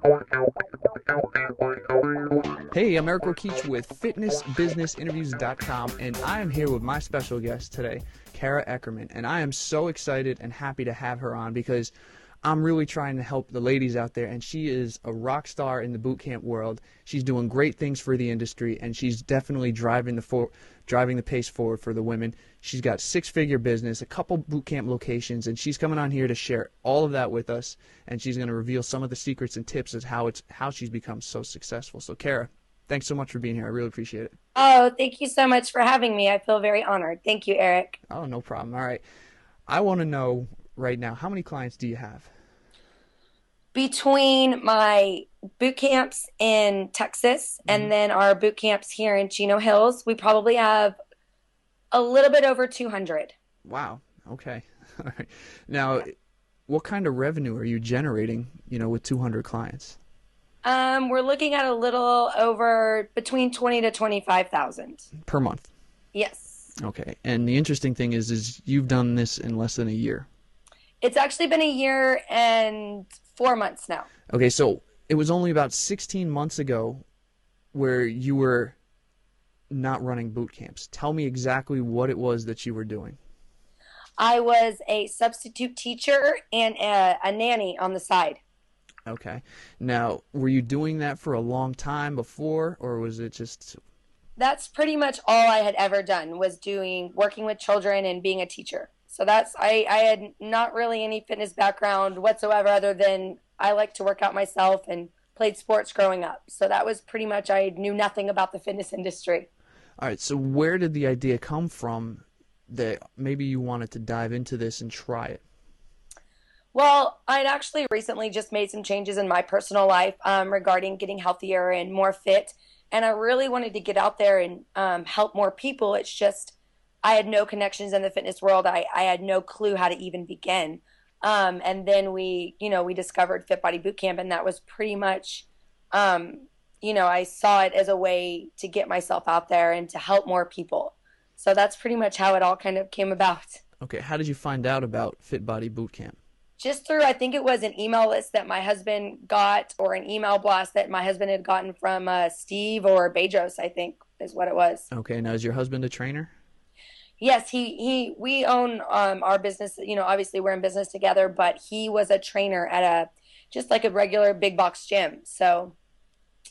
Hey, I'm Eric Rokeach with FitnessBusinessInterviews.com, and I am here with my special guest today, Cara Eckerman, and I am so excited and happy to have her on because I'm really trying to help the ladies out there, and she is a rock star in the boot camp world. She's doing great things for the industry, and she's definitely driving the pace forward for the women. She's got six-figure business, a couple boot camp locations, and she's coming on here to share all of that with us, and she's going to reveal some of the secrets and tips as how she's become so successful. So, Cara, thanks so much for being here. I really appreciate it. Oh, thank you so much for having me. I feel very honored. Thank you, Eric. Oh, no problem. All right. I want to know right now, how many clients do you have? Between my boot camps in Texas Mm-hmm. and then our boot camps here in Chino Hills, we probably have a little bit over 200. Wow. Okay. All right. Now, what kind of revenue are you generating, with 200 clients We're looking at a little over between 20 to 25,000. per month? Yes. Okay. And the interesting thing is you've done this in less than a year. It's actually been a year and 4 months now. Okay, so it was only about 16 months ago where you were not running boot camps. Tell me exactly what it was that you were doing. I was a substitute teacher and a nanny on the side. Okay. Now, were you doing that for a long time before, or was it just... That's pretty much all I had ever done was working with children and being a teacher. So I had not really any fitness background whatsoever other than I like to work out myself and played sports growing up. So that was pretty much, I knew nothing about the fitness industry. All right, so where did the idea come from that maybe you wanted to dive into this and try it? Well, I'd actually recently just made some changes in my personal life regarding getting healthier and more fit. And I really wanted to get out there and help more people. It's just I had no connections in the fitness world. I had no clue how to even begin. And then we discovered Fit Body Bootcamp, and that was pretty much, I saw it as a way to get myself out there and to help more people. So that's pretty much how it all kind of came about. Okay, how did you find out about Fit Body Bootcamp? Just through, I think it was an email list that my husband got, or an email blast that my husband had gotten from Steve or Bezos, I think is what it was. Okay, now is your husband a trainer? Yes, we own our business. Obviously we're in business together, but he was a trainer at just like a regular big box gym. So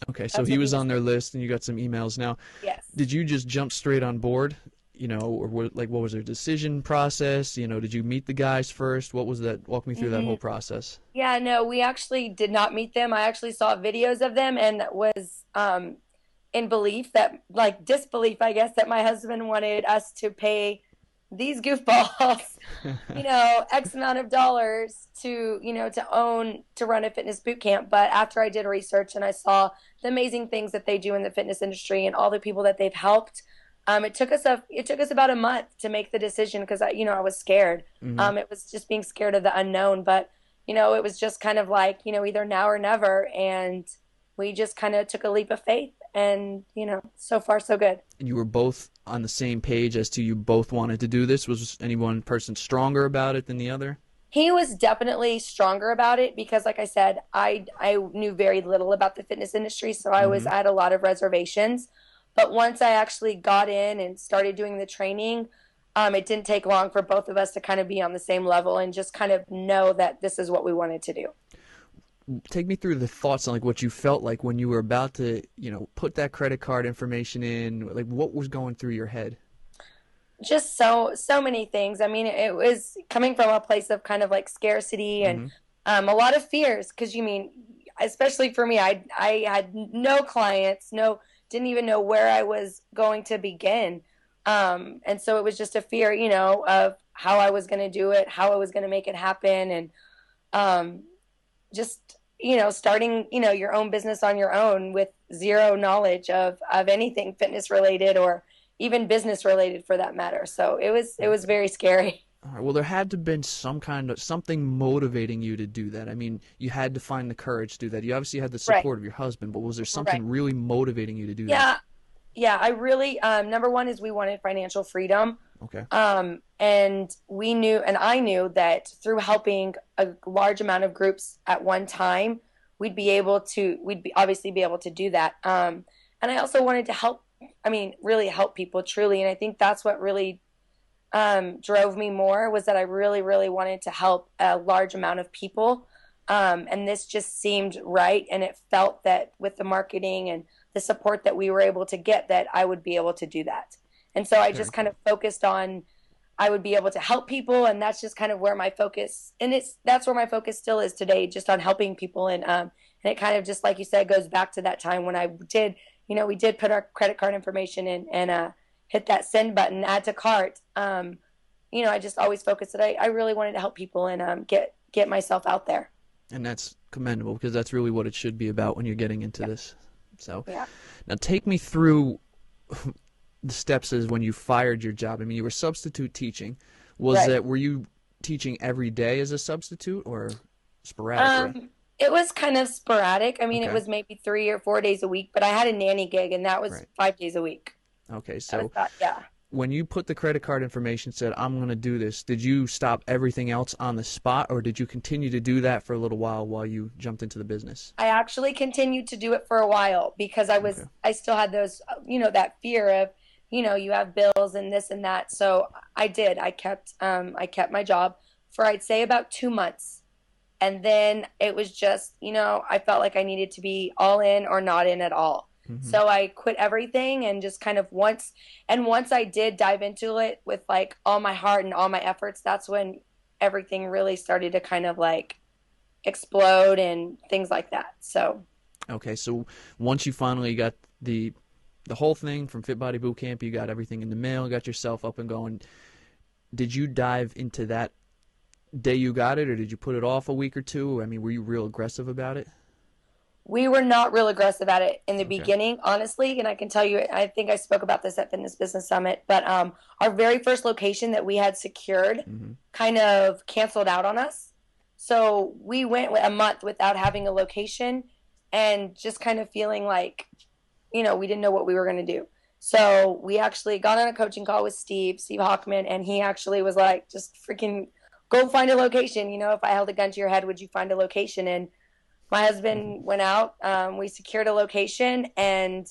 Okay, so that's he what he was was on their doing. list and you got some emails. Now, Yes. did you just jump straight on board? Or what was their decision process? Did you meet the guys first? What was that? Walk me through that whole Mm, process. yeah, no, we actually did not meet them. I actually saw videos of them and was in belief that, like disbelief, I guess, that my husband wanted us to pay these goofballs, X amount of dollars to run a fitness boot camp. But after I did research and I saw the amazing things that they do in the fitness industry and all the people that they've helped, it took us about a month to make the decision because I was scared. Hmm. It was just being scared of the unknown, but it was just kind of like, either now or never. And we just kind of took a leap of faith and, so far so good. And you were both on the same page as to you both wanted to do this. Was any one person stronger about it than the other? He was definitely stronger about it because, like I said, I knew very little about the fitness industry, so I had a lot of reservations. But once I actually got in and started doing the training, it didn't take long for both of us to kind of be on the same level and just kind of know that this is what we wanted to do. Take me through the thoughts on like what you felt like when you were about to, put that credit card information in. Like what was going through your head? Just so many things. I mean, it was coming from a place of kind of like scarcity and Hmm. a lot of fears because especially for me, I had no clients, no, didn't even know where I was going to begin. And so it was just a fear, of how I was going to do it, how I was going to make it happen, and just starting your own business on your own with zero knowledge of anything fitness related or even business related for that matter. So it was very scary. All right, well, there had to have been something motivating you to do that. I mean, you had to find the courage to do that. You obviously had the Right. support of your husband, but was there Right. something really motivating you to do that? Yeah. Yeah, I really number one is we wanted financial freedom. Okay. And I knew that through helping a large amount of groups at one time, we'd be obviously be able to do that. And I also wanted to help, I mean, really help people truly. And I think that's what really drove me more, was that I really, really wanted to help a large amount of people. And this just seemed right. And it felt that with the marketing and the support that we were able to get, that I would be able to do that. And so I Very just kind cool. of focused on, I would be able to help people. And that's just kind of where my focus, and that's where my focus still is today, just on helping people. And it kind of, just like you said, goes back to that time when I did, we did put our credit card information in, and hit that send button, add to cart. I just always focused that I really wanted to help people and get myself out there. And that's commendable because that's really what it should be about when you're getting into Yeah. this. So Yeah. now take me through the steps as when you fired your job. I mean, you were substitute teaching. Right. Were you teaching every day as a substitute or sporadically? It was kind of sporadic. I mean, it Okay. was maybe 3 or 4 days a week, but I had a nanny gig, and that was Right. 5 days a week. Okay. That was So that. Yeah. when you put the credit card information, said, I'm going to do this, did you stop everything else on the spot or did you continue to do that for a little while you jumped into the business? I actually continued to do it for a while because Okay. I still had those, that fear of, you have bills and this and that. So I did. I kept my job for, I'd say, about 2 months. And then it was just, I felt like I needed to be all in or not in at all. Hmm. So I quit everything and just kind of once I did dive into it with like all my heart and all my efforts, that's when everything really started to kind of like explode and things like that. So, Okay. So once you finally got the whole thing from Fit Body Boot Camp, you got everything in the mail, got yourself up and going. Did you dive into that day you got it or did you put it off a week or two? I mean, were you real aggressive about it? we were not real aggressive at it in the Okay. beginning, honestly. And I can tell you, I think I spoke about this at Fitness Business Summit, but our very first location that we had secured Hmm. kind of canceled out on us. So we went a month without having a location and just kind of feeling like, we didn't know what we were going to do. So we actually got on a coaching call with Steve Hockman, and he actually was like, just freaking go find a location. If I held a gun to your head, would you find a location? And my husband went out. We secured a location, and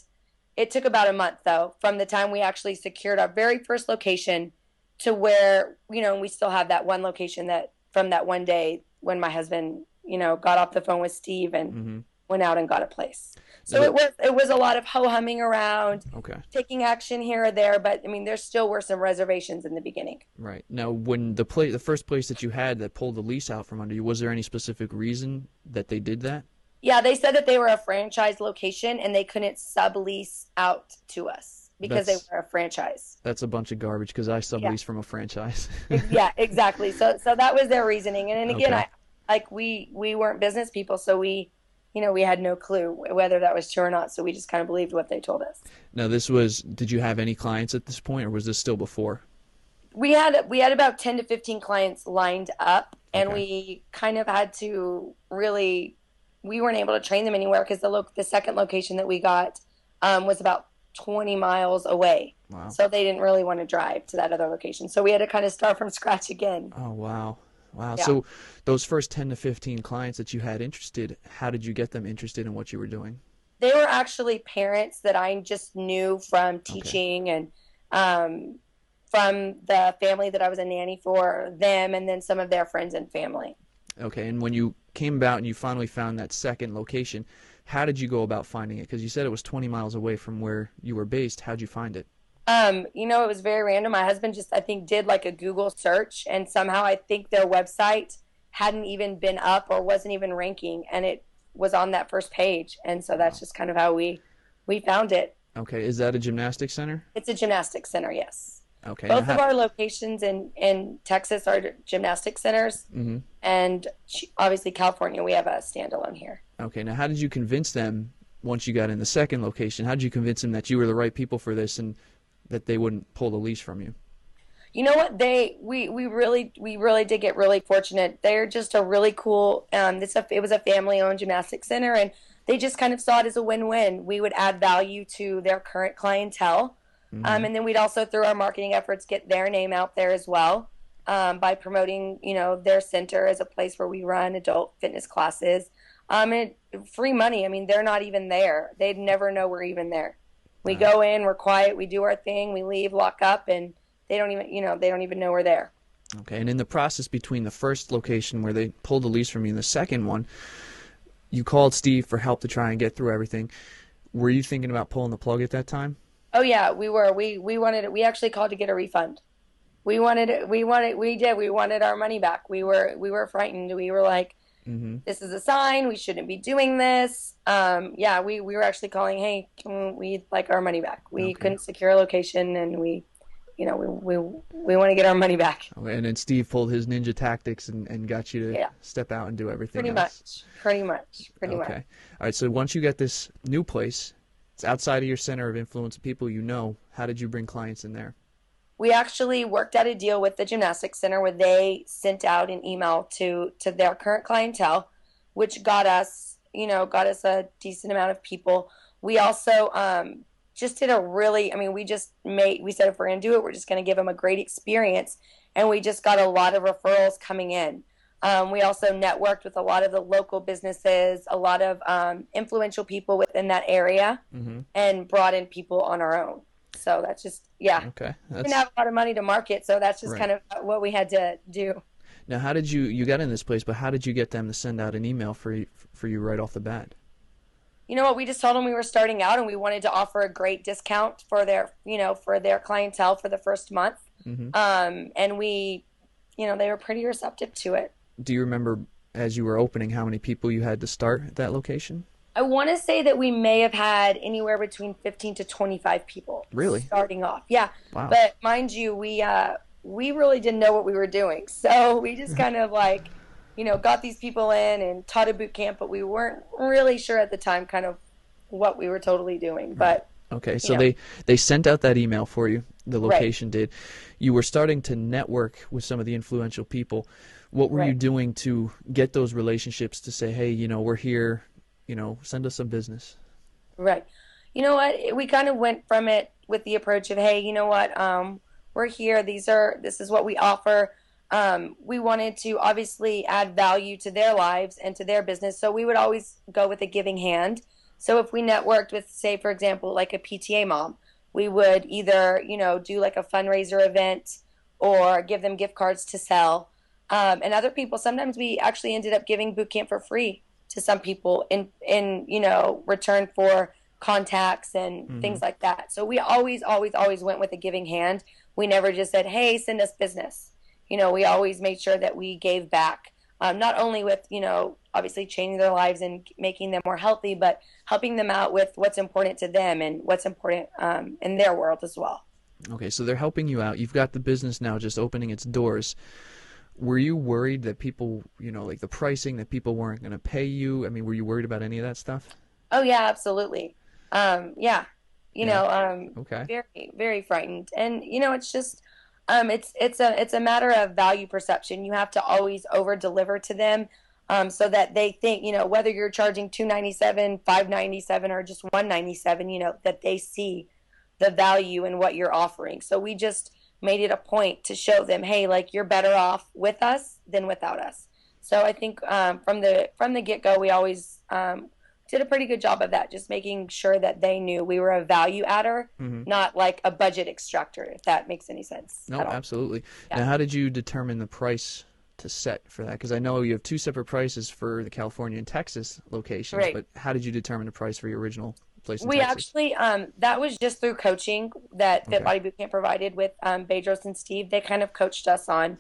it took about a month, though, from the time we actually secured our very first location to where, we still have that one location that from that one day when my husband, got off the phone with Steve and Hmm. went out and got a place. Now So it was a lot of ho humming around, okay. taking action here or there, but I mean, there still were some reservations in the beginning. Right. Now, when the first place that you had that pulled the lease out from under you, was there any specific reason that they did that? Yeah, they said that they were a franchise location and they couldn't sublease out to us because they That's were a franchise. that's a bunch of garbage because I Yeah, sublease from a franchise. yeah, exactly. So that was their reasoning. And then again, Okay. we weren't business people, so we had no clue whether that was true or not. So we just kind of believed what they told us. Now, did you have any clients at this point, or was this still before? We had about 10 to 15 clients lined up, and Okay. we kind of had to really, we weren't able to train them anywhere because the second location that we got was about 20 miles away. Wow. So they didn't really want to drive to that other location. So we had to kind of start from scratch again. Oh, wow. Wow. Yeah. So those first 10 to 15 clients that you had interested, how did you get them interested in what you were doing? They were actually parents that I just knew from Okay. teaching and um, from the family that I was a nanny for them, and then some of their friends and family. Okay. And when you came about and you finally found that second location, how did you go about finding it? Because you said it was 20 miles away from where you were based. How'd you find it? It was very random. My husband just, I think, did like a Google search, and somehow I think their website hadn't even been up or wasn't even ranking, and it was on that first page. And so that's Wow. just kind of how we found it. Okay. Is that a gymnastics center? It's a gymnastics center, yes. Okay. Now, Both of our locations in Texas are gymnastic centers, mhm. and obviously California, we have a standalone here. Okay. Now, how did you convince them once you got in the second location? How did you convince them that you were the right people for this and that they wouldn't pull the leash from you? You know what? We really did get really fortunate. They're just a really cool. It was a family owned gymnastics center, and they just kind of saw it as a win-win. We would add value to their current clientele, Hmm. and then we'd also, through our marketing efforts, get their name out there as well, by promoting, their center as a place where we run adult fitness classes. Free money. I mean, they're not even there. They'd never know we're even there. We Uh, go in, we're quiet, we do our thing, we leave, lock up, and they don't even know we're there. okay. And in the process between the first location where they pulled the lease from you and the second one, you called Steve for help to try and get through everything. Were you thinking about pulling the plug at that time? Oh yeah, we were. We wanted it. We actually called to get a refund. We wanted it. We did. We wanted our money back. We were frightened. We were like, Mm-hmm. this is a sign. We shouldn't be doing this. Yeah, we were actually calling, hey, we'd like our money back. We Okay. couldn't secure a location, and we want to get our money back. Okay. And then Steve pulled his ninja tactics and got you to Yeah, step out and do everything pretty else. much, pretty much, pretty much. Okay. All right. So once you get this new place, it's outside of your center of influence, people you know. How did you bring clients in there? We actually worked out a deal with the gymnastics center where they sent out an email to their current clientele, which got us a decent amount of people. We also just did a really, I mean, we said if we're going to do it, we're just going to give them a great experience. And we just got a lot of referrals coming in. We also networked with a lot of the local businesses, a lot of influential people within that area, Mm-hmm. and brought in people on our own. So that's just, yeah. Okay. We didn't have a lot of money to market, so that's just Right. kind of what we had to do. Now, how did you got in this place, but how did you get them to send out an email for you right off the bat? You know what? We just told them we were starting out and we wanted to offer a great discount for their clientele for the first month. Mm-hmm. And they were pretty receptive to it. Do you remember as you were opening how many people you had to start at that location? I want to say that we may have had anywhere between 15 to 25 people Really? starting off. Yeah. Wow. But mind you, we really didn't know what we were doing. So we just kind of got these people in and taught a boot camp, but we weren't really sure at the time kind of what we were totally doing. But Okay, so you know, they sent out that email for you. The right, location did. You were starting to network with some of the influential people. What were you right. doing to get those relationships to say, hey, we're here, send us some business? Right. You know what? We kind of went from it with the approach of, hey, you know what? We're here. This is what we offer. We wanted to obviously add value to their lives and to their business. So we would always go with a giving hand. So if we networked with, say, for example, like a PTA mom, we would either, do like a fundraiser event or give them gift cards to sell. And other people, sometimes we actually ended up giving boot camp for free to some people in return for contacts and Mm-hmm. things like that. So we always, always, always went with a giving hand. We never just said, hey, send us business. We always made sure that we gave back, not only with, obviously changing their lives and making them more healthy, but helping them out with what's important to them and what's important in their world as well. Okay, so they're helping you out. You've got the business now just opening its doors. Were you worried that people, like the pricing, that people weren't going to pay you? I mean, were you worried about any of that stuff? Oh yeah, absolutely. Yeah, Yeah. Okay. very, very frightened. And it's just, it's a matter of value perception. You have to always over deliver to them, so that they think, whether you're charging 297, 597, or just 197, that they see the value in what you're offering. So we just made it a point to show them, hey, like you're better off with us than without us. So I think from the get go, we always did a pretty good job of that, just making sure that they knew we were a value adder, Mm-hmm. not like a budget extractor, if that makes any sense No, at all. absolutely. Yeah. Now, how did you determine the price to set for that? Because I know you have two separate prices for the California and Texas locations, Right. but how did you determine the price for your original place in We Texas? actually, that was just through coaching that Fit Okay. Body Bootcamp provided with Bedros and Steve. They kind of coached us on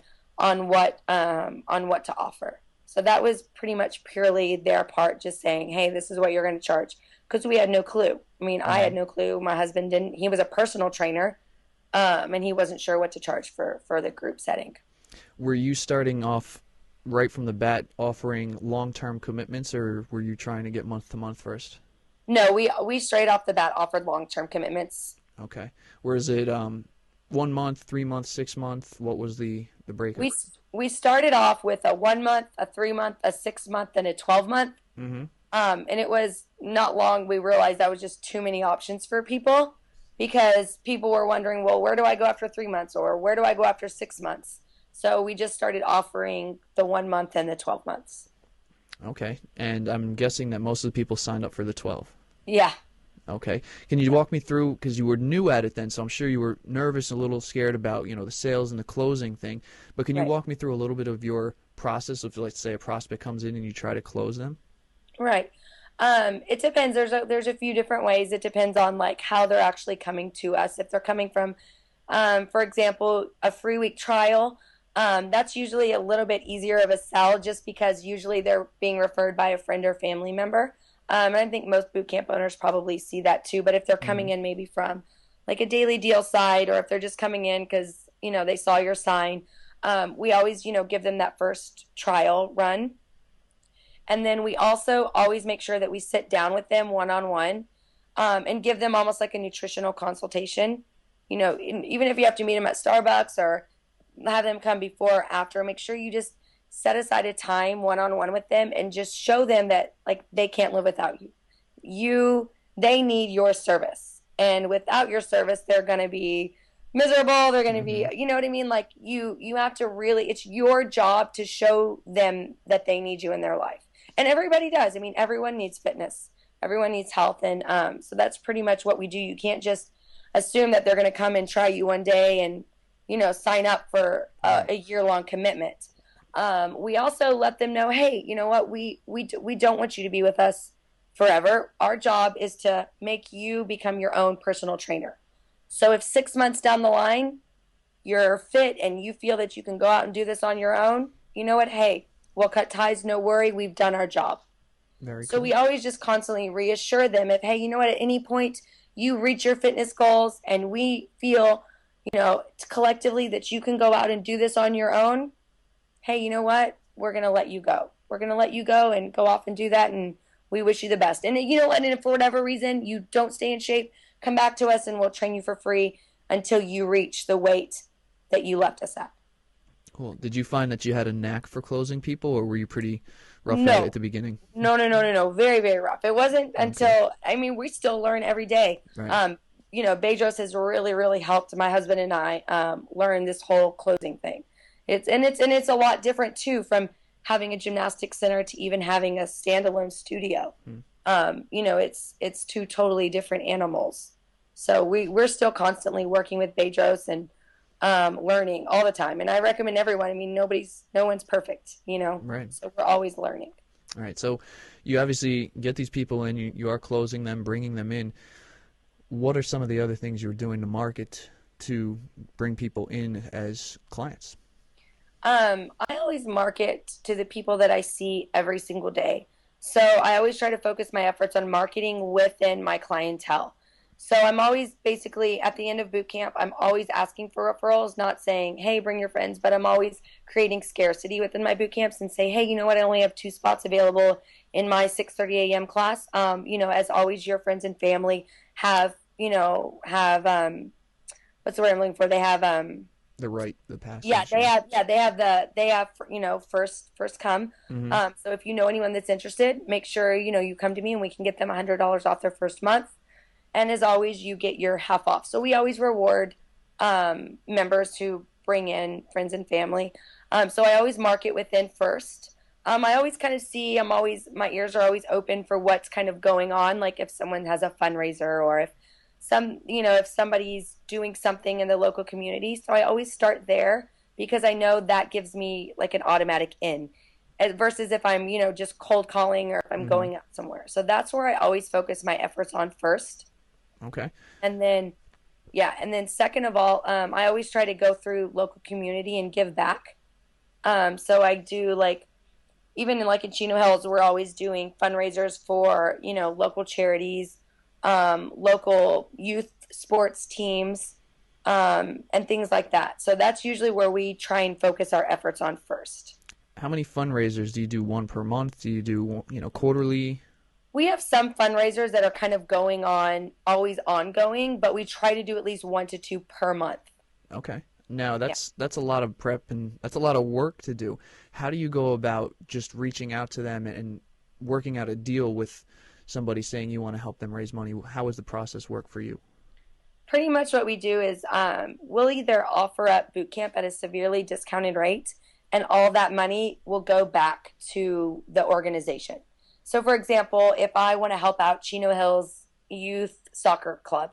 what to offer. So that was pretty much purely their part, just saying, "Hey, this is what you're going to charge," because we had no clue. I mean, I Mm-hmm. had no clue. My husband didn't. He was a personal trainer, and he wasn't sure what to charge for the group setting. Were you starting off right from the bat offering long-term commitments, or were you trying to get month to month first? No, we straight off the bat offered long term commitments. Okay. Whereas it 1 month, 3 month, 6 month? What was the breakup? We we started off with a 1 month, a 3 month, a 6 month, and a 12 month. Mm-hmm. And it was not long we realized that was just too many options for people because people were wondering, well, where do I go after 3 months or where do I go after 6 months? So we just started offering the 1 month and the 12 months. Okay. And I'm guessing that most of the people signed up for the 12. Yeah. Okay. Can you walk me through, because you were new at it then, so I'm sure you were nervous and a little scared about, the sales and the closing thing. But can you Right. walk me through a little bit of your process of, let's say, a prospect comes in and you try to close them? Right. It depends. There's a few different ways. It depends on like how they're actually coming to us. If they're coming from, for example, a free week trial, that's usually a little bit easier of a sell just because usually they're being referred by a friend or family member. And I think most boot camp owners probably see that too. But if they're coming Hmm. in maybe from like a daily deal side, or if they're just coming in because they saw your sign, we always give them that first trial run. And then we also always make sure that we sit down with them one on one and give them almost like a nutritional consultation. Even if you have to meet them at Starbucks or have them come before or after, make sure you just set aside a time one on one with them and just show them that like they can't live without you. They need your service. And without your service, they're going to be miserable. They're going to be, Hmm. you know what I mean? Like you have to really, it's your job to show them that they need you in their life. And everybody does. I mean, everyone needs fitness. Everyone needs health. And so that's pretty much what we do. You can't just assume that they're going to come and try you one day and, sign up for Right. a year-long commitment. We also let them know, hey, you know what? We don't want you to be with us forever. Our job is to make you become your own personal trainer. So if 6 months down the line you're fit and you feel that you can go out and do this on your own, you know what? Hey, we'll cut ties, no worry, we've done our job. Very So cool. we always just constantly reassure them if, hey, you know what, at any point you reach your fitness goals and we feel, collectively that you can go out and do this on your own, hey, you know what? We're going to let you go. We're going to let you go and go off and do that. And we wish you the best. And you know what? And if for whatever reason you don't stay in shape, come back to us and we'll train you for free until you reach the weight that you left us at. Cool. Did you find that you had a knack for closing people, or were you pretty rough at it at No, the beginning? no, no, no, no, no. Very, very rough. It wasn't Okay. until, I mean, we still learn every day. Right. Bedros has really, really helped my husband and I learn this whole closing thing. It's a lot different too from having a gymnastics center to even having a standalone studio. Hmm. It's two totally different animals. So we're still constantly working with Bedros and learning all the time. And I recommend everyone. I mean, no one's perfect. Right. So we're always learning. All right. So you obviously get these people in, you are closing them, bringing them in. What are some of the other things you're doing to market to bring people in as clients? I always market to the people that I see every single day. So I always try to focus my efforts on marketing within my clientele. So I'm always basically at the end of boot camp, I'm always asking for referrals, not saying, hey, bring your friends, but I'm always creating scarcity within my boot camps and say, hey, you know what, I only have 2 spots available in my 6:30 a.m. class. As always, your friends and family have what's the word I'm looking for? They have The yeah, passage. they have first come. Mm-hmm. So if you know anyone that's interested, make sure you come to me and we can get them $100 off their first month. And as always, you get your half off. So we always reward members who bring in friends and family. So I always market within first. I always kind of see. My ears are always open for what's kind of going on. Like if someone has a fundraiser or if somebody's doing something in the local community. So I always start there because I know that gives me like an automatic in versus if I'm, just cold calling or if I'm Mm-hmm. going out somewhere. So that's where I always focus my efforts on first. Okay. And then, yeah. And then second of all, I always try to go through local community and give back. So I do like, even like in Chino Hills, we're always doing fundraisers for, local charities, local youth sports teams, and things like that. So that's usually where we try and focus our efforts on first. How many fundraisers do you do? One per month? Do you do, quarterly? We have some fundraisers that are kind of going on, always ongoing, but we try to do at least 1 to 2 per month. Okay. Now Yeah. that's a lot of prep and that's a lot of work to do. How do you go about just reaching out to them and working out a deal with somebody saying you want to help them raise money? How does the process work for you? Pretty much what we do is we'll either offer up boot camp at a severely discounted rate and all that money will go back to the organization. So, for example, if I want to help out Chino Hills Youth Soccer Club,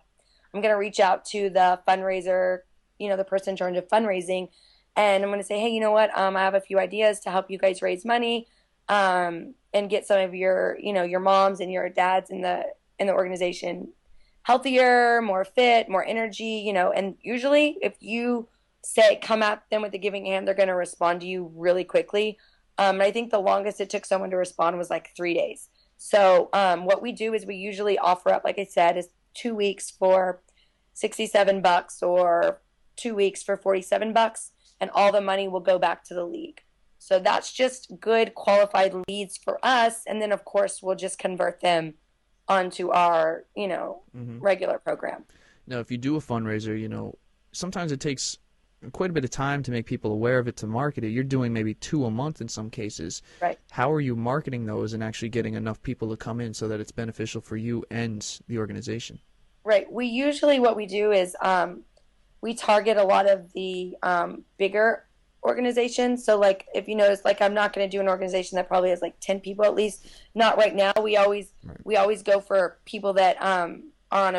I'm going to reach out to the fundraiser, the person in charge of fundraising, and I'm going to say, hey, you know what? I have a few ideas to help you guys raise money, and get some of your moms and your dads in the organization healthier, more fit, more energy, and usually if you say come at them with a giving hand, they're going to respond to you really quickly. And I think the longest it took someone to respond was like 3 days. So what we do is we usually offer up, like I said, is 2 weeks for $67 or 2 weeks for $47, and all the money will go back to the league. So that's just good qualified leads for us, and then of course we'll just convert them onto our Hmm. regular program. Now, if you do a fundraiser, sometimes it takes quite a bit of time to make people aware of it, to market it. You're doing maybe two a month in some cases. Right. How are you marketing those and actually getting enough people to come in so that it's beneficial for you and the organization? Right. We usually what we do is we target a lot of the bigger organizations. So like if you notice, like I'm not going to do an organization that probably has like 10 people at least. Not right now. We always Right. we always go for people that are on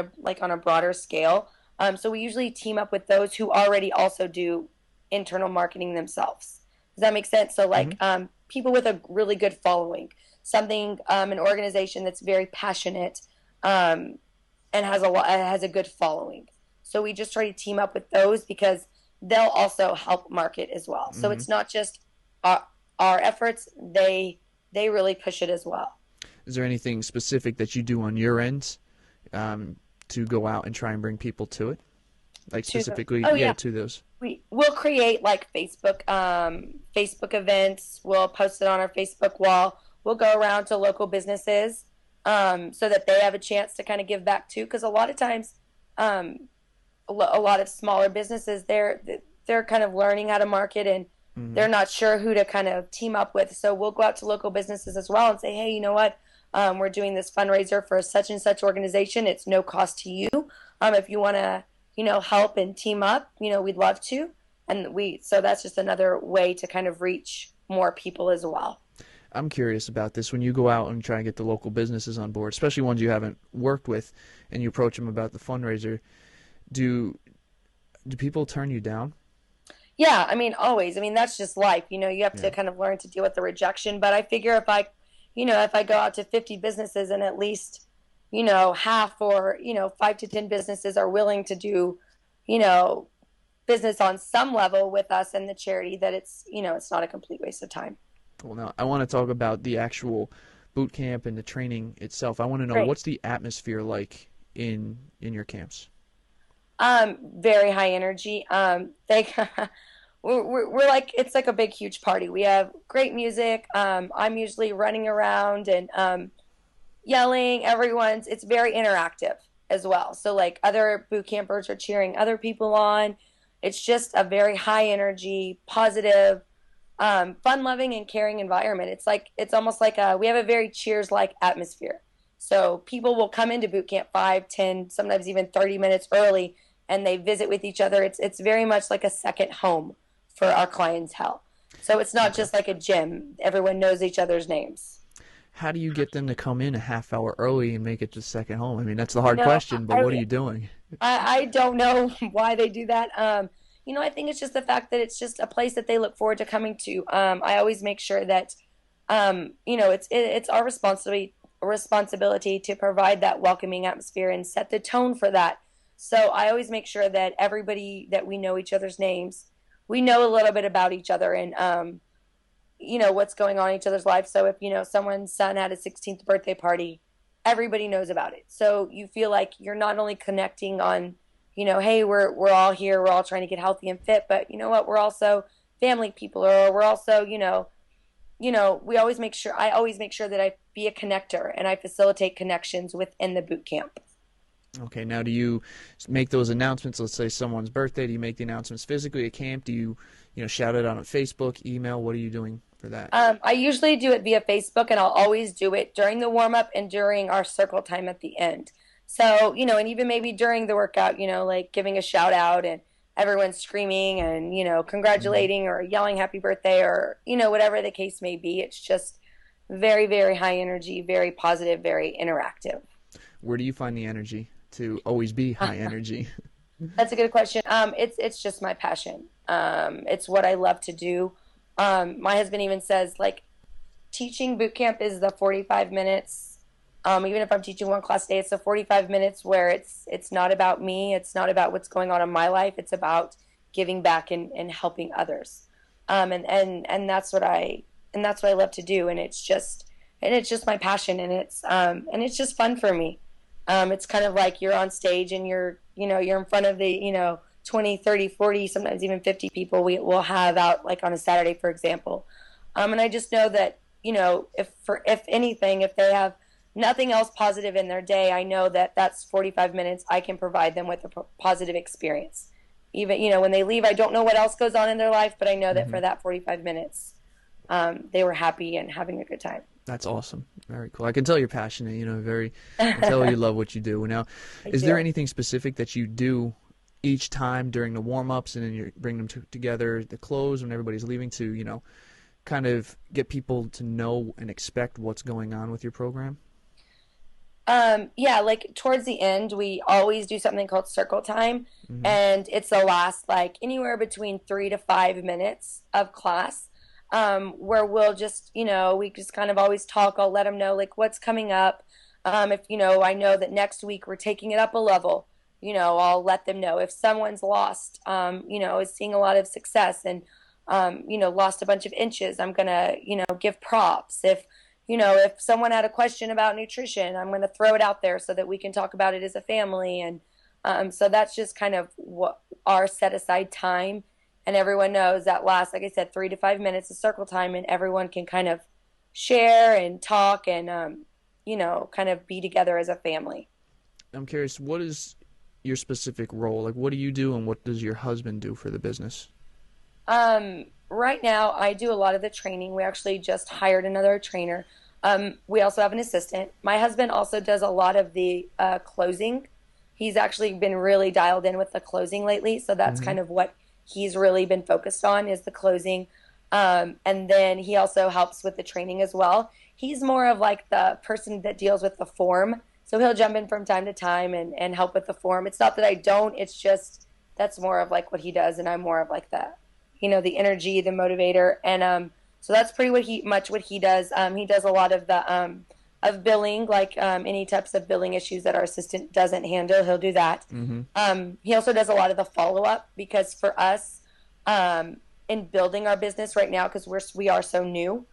a broader scale. So we usually team up with those who already also do internal marketing themselves. Does that make sense? So like Hmm. people with a really good following, something an organization that's very passionate and has a good following. So we just try to team up with those because they'll also help market as well. So Hmm. it's not just our efforts; they really push it as well. Is there anything specific that you do on your end um, to go out and try and bring people to it? Like To the specifically, oh yeah, yeah, to those. we'll create like Facebook events. We'll post it on our Facebook wall. We'll go around to local businesses so that they have a chance to kind of give back too. Because a lot of times, um, a lot of smaller businesses they're kind of learning how to market and Hmm. they're not sure who to kind of team up with. So we'll go out to local businesses as well and say, hey, you know what? We're doing this fundraiser for such and such organization. It's no cost to you. If you want to, help and team up, we'd love to. And so that's just another way to kind of reach more people as well. I'm curious about this. When you go out and try and get the local businesses on board, especially ones you haven't worked with, and you approach them about the fundraiser, do do people turn you down? Yeah, I mean, always. I mean, that's just life. You have Yeah. to kind of learn to deal with the rejection. But I figure if I go out to 50 businesses and at least, half or, 5 to 10 businesses are willing to do, you know, business on some level with us and the charity, that it's not a complete waste of time. Well, now I want to talk about the actual boot camp and the training itself. I want to know, Great. what's the atmosphere like in your camps? Very high energy. They we're like it's like a big huge party. We have great music. I'm usually running around and yelling. It's very interactive as well. So like other boot campers are cheering other people on. It's just a very high energy, positive, fun loving and caring environment. It's almost like we have a very cheers like atmosphere. So people will come into boot camp 5, 10, sometimes even 30 minutes early, and they visit with each other. It's very much like a second home for our clientele. So it's not Okay. just like a gym. Everyone knows each other's names. How do you get them to come in a half hour early and make it to second home? I mean, that's the hard No, question, but what are I you doing? I don't know why they do that. I think it's just the fact that it's just a place that they look forward to coming to. I always make sure that it's our responsibility to provide that welcoming atmosphere and set the tone for that. So I always make sure that everybody that we know each other's names, we know a little bit about each other and what's going on in each other's lives. So if someone's son had a 16th birthday party, everybody knows about it. So you feel like you're not only connecting on, hey, we're all here, we're all trying to get healthy and fit, but you know what, we're also family people, or we're also, we always make sure I always make sure that I be a connector and I facilitate connections within the boot camp. Okay, now do you make those announcements? Let's say someone's birthday. Do you make the announcements physically at camp? Do you shout it out on Facebook, email? What are you doing for that? I usually do it via Facebook, and I'll always do it during the warm up and during our circle time at the end. So, and even maybe during the workout, like giving a shout out and everyone's screaming and, Hmm. congratulating or yelling happy birthday or, whatever the case may be. It's just very, very high energy, very positive, very interactive. Where do you find the energy to always be high energy? That's a good question. It's just my passion. It's what I love to do. My husband even says like teaching boot camp is the 45 minutes. Even if I'm teaching one class a day, it's the 45 minutes where it's not about me. It's not about what's going on in my life. It's about giving back and helping others. And that's what I love to do. And it's just my passion, and it's just fun for me. It's kind of like you're on stage and you're in front of the 20, 30, 40, sometimes even 50 people we will have out like on a Saturday, for example. And I just know that if anything, if they have nothing else positive in their day, I know that that's 45 minutes I can provide them with a positive experience. Even when they leave, I don't know what else goes on in their life, but I know that Hmm. for that 45 minutes, they were happy and having a good time. That's awesome. Very cool. I can tell you're passionate, very, I can tell you I love what you do. Now, is there do. anything specific that you do each time during the warm-ups and then you bring them together, the close when everybody's leaving to, kind of get people to know and expect what's going on with your program? Yeah, like towards the end, we always do something called circle time, Hmm. and it's the last like anywhere between 3 to 5 minutes of class, where we'll just, we just kind of always talk. I'll let them know like what's coming up. If I know that next week we're taking it up a level, I'll let them know. If someone's lost, is seeing a lot of success and, lost a bunch of inches, I'm gonna, give props. If someone had a question about nutrition, I'm going to throw it out there so that we can talk about it as a family. And so that's just kind of what our set aside time. And everyone knows that lasts, like I said, 3 to 5 minutes of circle time, and everyone can kind of share and talk and, kind of be together as a family. I'm curious, what is your specific role? Like, what do you do and what does your husband do for the business? Right now, I do a lot of the training. We actually just hired another trainer. We also have an assistant. My husband also does a lot of the closing. He's actually been really dialed in with the closing lately, so that's Hmm. kind of what he's really been focused on is the closing. And then he also helps with the training as well. He's more of like the person that deals with the form, so he'll jump in from time to time and help with the form. It's not that I don't, it's just that's more of like what he does, and I'm more of like the energy, the motivator, and so that's pretty much what he does. He does a lot of the of billing, like any types of billing issues that our assistant doesn't handle, he'll do that. Hmm. He also does a lot of the follow up because for us, um, in building our business right now, because we are so new,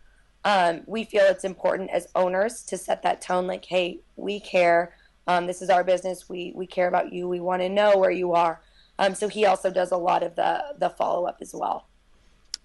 we feel it's important as owners to set that tone, like, hey, we care. This is our business. We care about you. We want to know where you are. So he also does a lot of the follow up as well.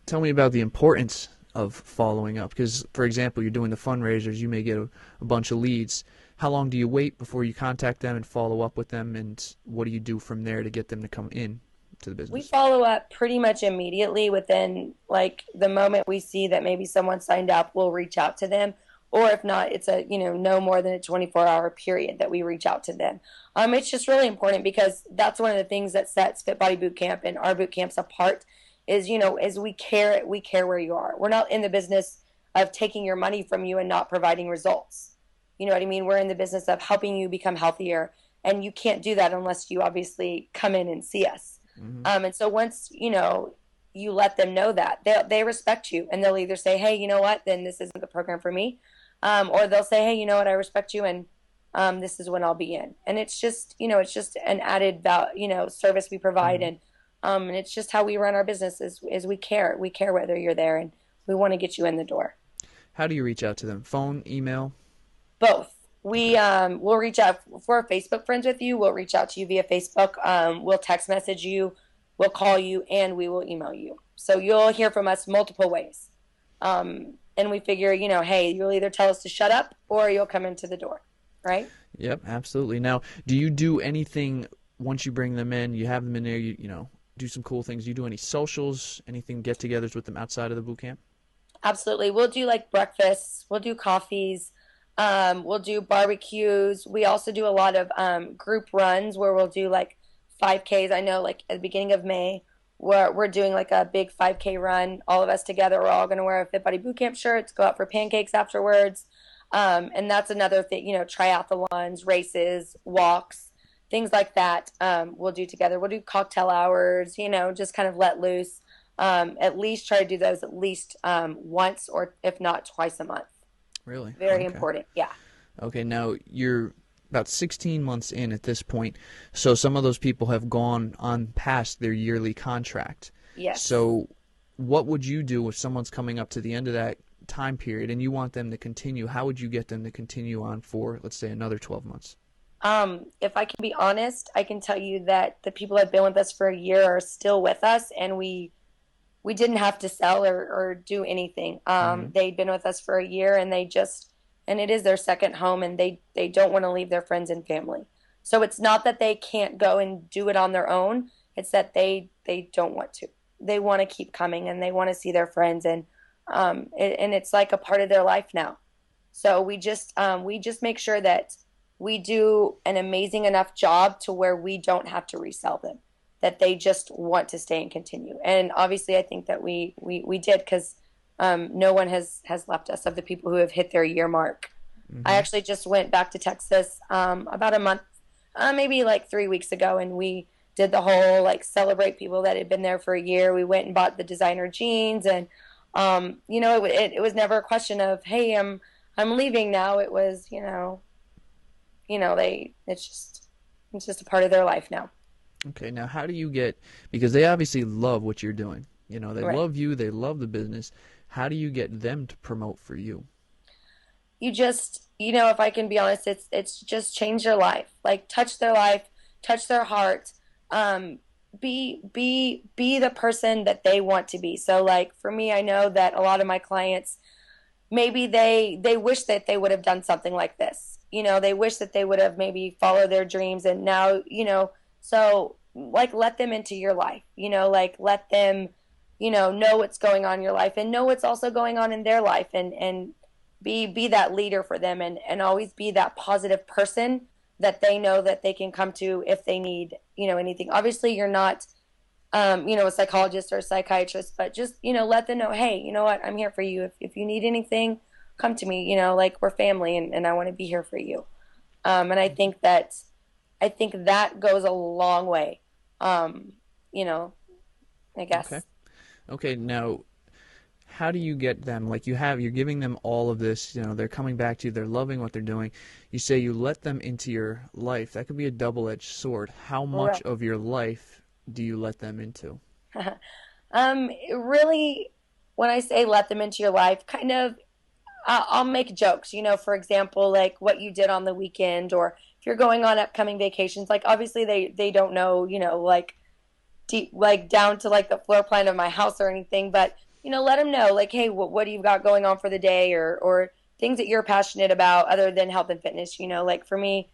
Tell me about the importance of following up because, for example, you're doing the fundraisers, you may get a bunch of leads. How long do you wait before you contact them and follow up with them, and what do you do from there to get them to come in to the We business? follow up pretty much immediately within like the moment we see that maybe someone signed up, we'll reach out to them. Or if not, it's no more than a 24-hour period that we reach out to them. It's just really important because that's one of the things that sets Fit Body Boot Camp and our boot camps apart is, is we care where you are. We're not in the business of taking your money from you and not providing results. You know what I mean? We're in the business of helping you become healthier, and you can't do that unless you obviously come in and see us. Hmm. And so once you let them know that they respect you, and they'll either say, "Hey, you know what? Then this isn't the program for me," or they'll say, "Hey, you know what? I respect you, and this is when I'll be in." And it's just an added service we provide, Hmm. and it's just how we run our business is we care whether you're there, and we want to get you in the door. How do you reach out to them? Phone, email? Both. Okay. We'll reach out if we're Facebook friends with you. We'll reach out to you via Facebook. We'll text message you, we'll call you, and we will email you. So you'll hear from us multiple ways. And we figure, hey, you'll either tell us to shut up or you'll come into the door, right? Yep, absolutely. Now, do you do anything once you bring them in? You have them in there. Do some cool things. Do you do any socials? Anything get-togethers with them outside of the boot camp? Absolutely. We'll do like breakfasts, we'll do coffees, we'll do barbecues. We also do a lot of group runs where we'll do like 5Ks. I know like at the beginning of May, we're doing like a big 5K run. All of us together. We're all going to wear Fit Body Bootcamp shirts, go out for pancakes afterwards. And that's another thing, triathlons, races, walks, things like that. We'll do together. We'll do cocktail hours, just kind of let loose. At least try to do those at least once or if not twice a month. Really? Very Okay. important. Yeah. Okay, now you're about 16 months in at this point, so some of those people have gone on past their yearly contract. Yes. So what would you do if someone's coming up to the end of that time period and you want them to continue? How would you get them to continue on for, let's say, another 12 months? If I can be honest, I can tell you that the people that have been with us for a year are still with us, and we didn't have to sell or do anything. Hmm. They'd been with us for a year, and and it is their second home, and they don't want to leave their friends and family. So it's not that they can't go and do it on their own. It's that they don't want to. They want to keep coming, and they want to see their friends, and it's like a part of their life now. So we just make sure that we do an amazing enough job to where we don't have to resell them, that they just want to stay and continue. And obviously, I think that we did, because no one has left us of the people who have hit their year mark. I Hmm. actually just went back to Texas about a month, maybe like 3 weeks ago, and we did the whole like celebrate people that had been there for a year. We went and bought the designer jeans, and it was never a question of, hey, I'm leaving now. It was, they it's just a part of their life now. Okay, now how do you get, because they obviously love what you're doing. They Right. love you, they love the business. How do you get them to promote for you? You just, if I can be honest, it's just change their life, like touch their life, touch their heart. um be the person that they want to be. So like for me, I know that a lot of my clients, maybe they wish that they would have done something like this. They wish that they would have maybe followed their dreams, and now, so like let them into your life, like let them, know what's going on in your life, and know what's also going on in their life, and be that leader for them, and always be that positive person that they know that they can come to if they need, anything. Obviously, you're not a psychologist or a psychiatrist, but just, let them know, hey, you know what, I'm here for you. If you need anything, come to me, like we're family, and I want to be here for you. And I think that goes a long way. Um, you know, I Okay. guess. Okay, now how do you get them, like you're giving them all of this, they're coming back to you, they're loving what they're doing. You say you let them into your life. That could be a double-edged sword. How much Right. of your life do you let them into? Really, when I say let them into your life, kind of, I'll make jokes, for example, like what you did on the weekend, or if you're going on upcoming vacations. Like obviously they don't know, like deep, like down to like the floor plan of my house or anything, but let them know, like, hey, what do you got going on for the day, or things that you're passionate about other than health and fitness. Like for me,